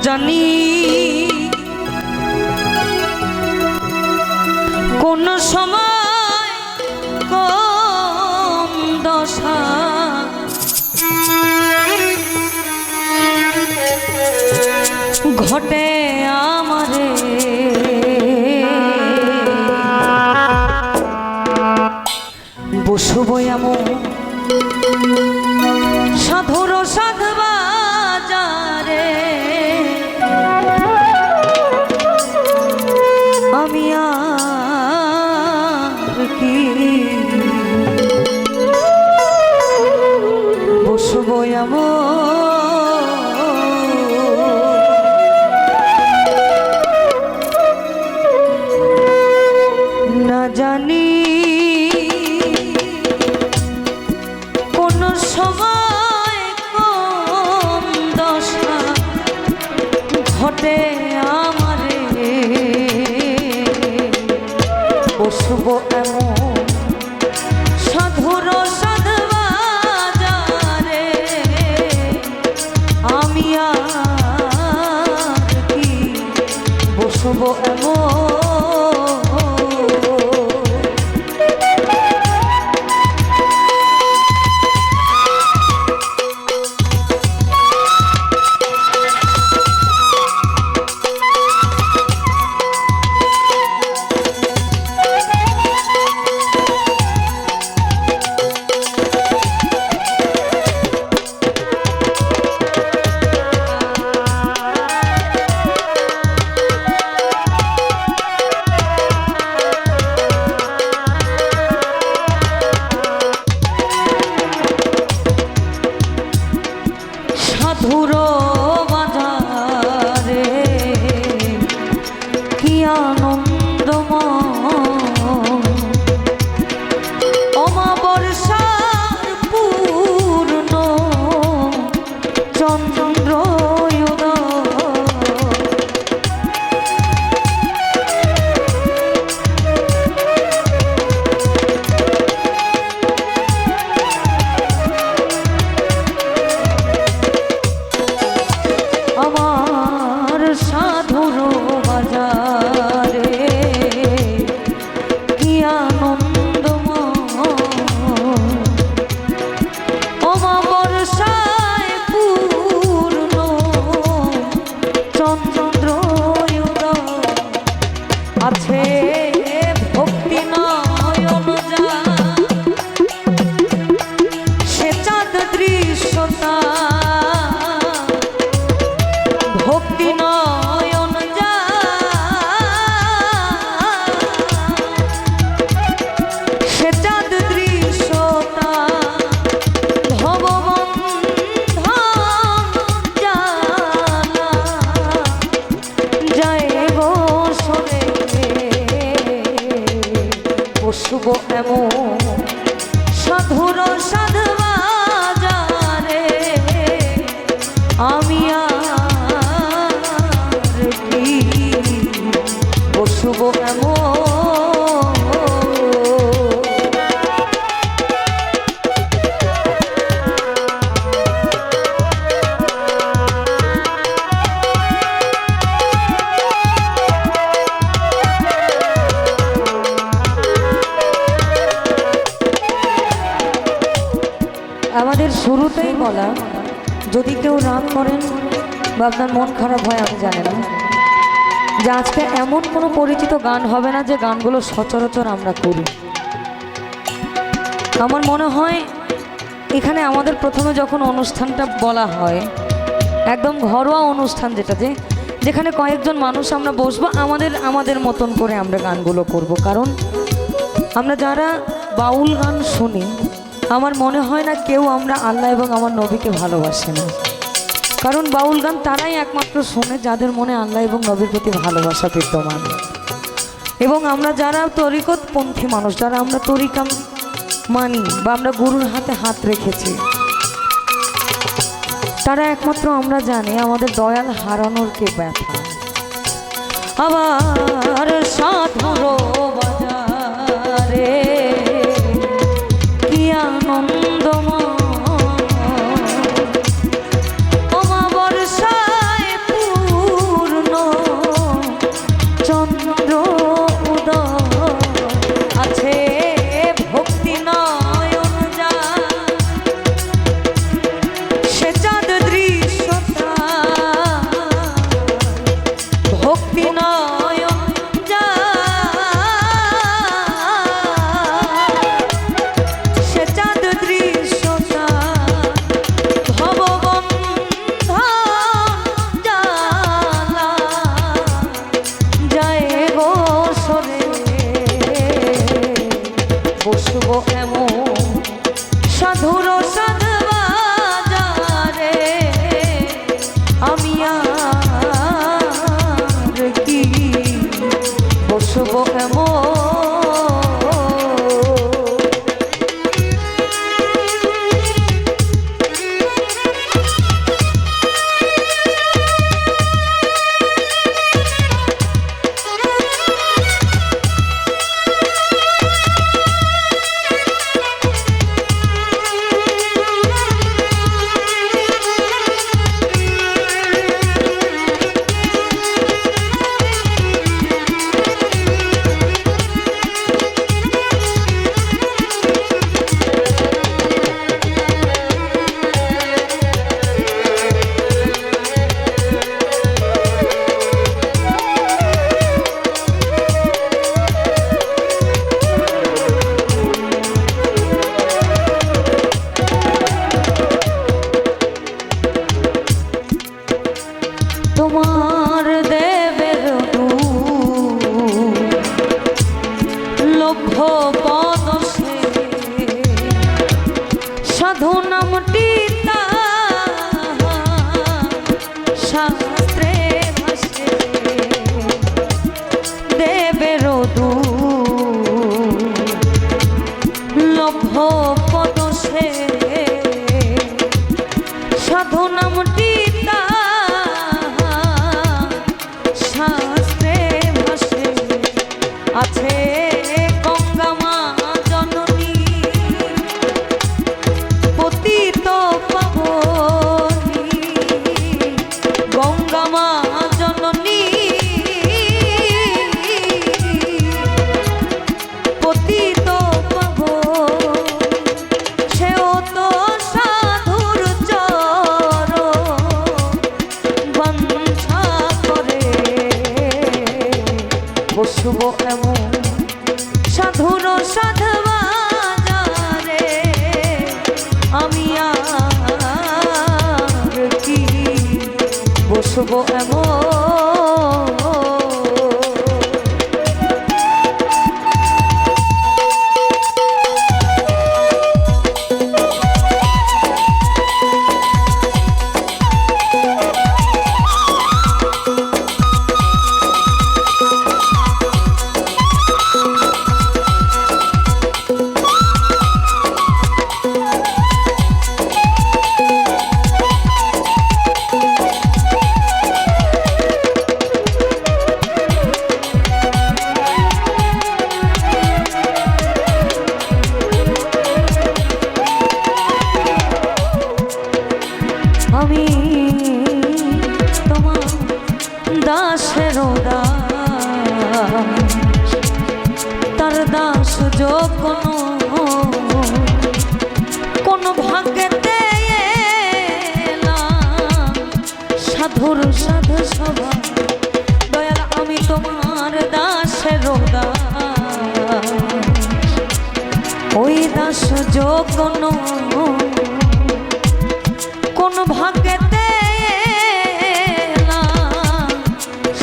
জানি কোন সময় কোন দশা ঘটে আমারে বসব এমন সাধুর সাধবাজারে আমি আর কি বসব এমন না জানি কোন সময় কোন দশা ঘটে আমারে বসব এমন সাধুর সাধবাজারে আমি আর কি বসব এমন সাধুর বাজারে কি আনন্দময় অমাবস্যার পূর্ণ চন্দ্র আমার সাধুর বাজারে কি আনন্দময় অমাবস্যায় পূর্ণ চন্দ্র আছে ভক্তি নয়ন যা সে চাঁদ দৃশ্যতা ভক্তি নয়ন যা সে চাঁদ দৃশ্যতা ভববন্ধন জালা যায় বসরে বসব এমন সাধুর সাধবাজারে আমি বসব এমন আমাদের শুরুতেই বলা যদি কেউ রাগ করেন বা আপনার মন খারাপ হয় আমি জানি না যে আজকে এমন কোনো পরিচিত গান হবে না যে গানগুলো সচরাচর আমরা করি। আমার মনে হয় এখানে আমাদের প্রথমে যখন অনুষ্ঠানটা বলা হয় একদম ঘরোয়া অনুষ্ঠান যেখানে কয়েকজন মানুষ আমরা বসবো আমাদের মতন করে আমরা গানগুলো করব। কারণ আমরা যারা বাউল গান শুনি আমার মনে হয় না কেউ আমরা আল্লাহ এবং আমার নবীকে ভালোবাসে না। কারণ বাউল গান তারাই একমাত্র শোনে যাদের মনে আল্লাহ এবং নবীর প্রতি ভালোবাসা বিদ্যমান। এবং আমরা যারা তরিকতপন্থী মানুষ, যারা আমরা তরিকা মানি বা আমরা গুরুর হাতে হাত রেখেছি, তারা একমাত্র আমরা জানি আমাদের দয়াল হারানোর কে ব্যথা। আবার সাধুর বাজারে কি আনন্দময় অমাবস্যায় বসবো এমন। আমি তোমার দাসের দাস, তার দাস কোন ভাগ্যেতে এলাম সাধুর সাধু সভা। দয়াল আমি তোমার দাসের দাস, ওই দাস কোন ভাগ্যেতে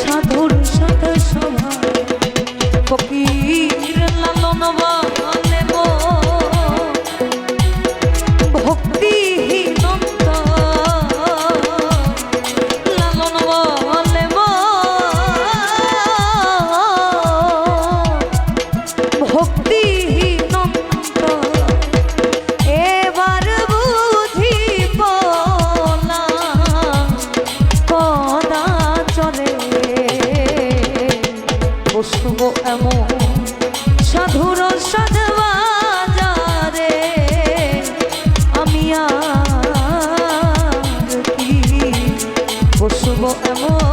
সাধুর সাথে সভা। ফকির লালন বলে ভক্তিহীন লালন বলে ভক্তিহীন এবার বুঝি বসবো এমন সাধুর সাধবাজারে। আমি আর কি বসবো এমন।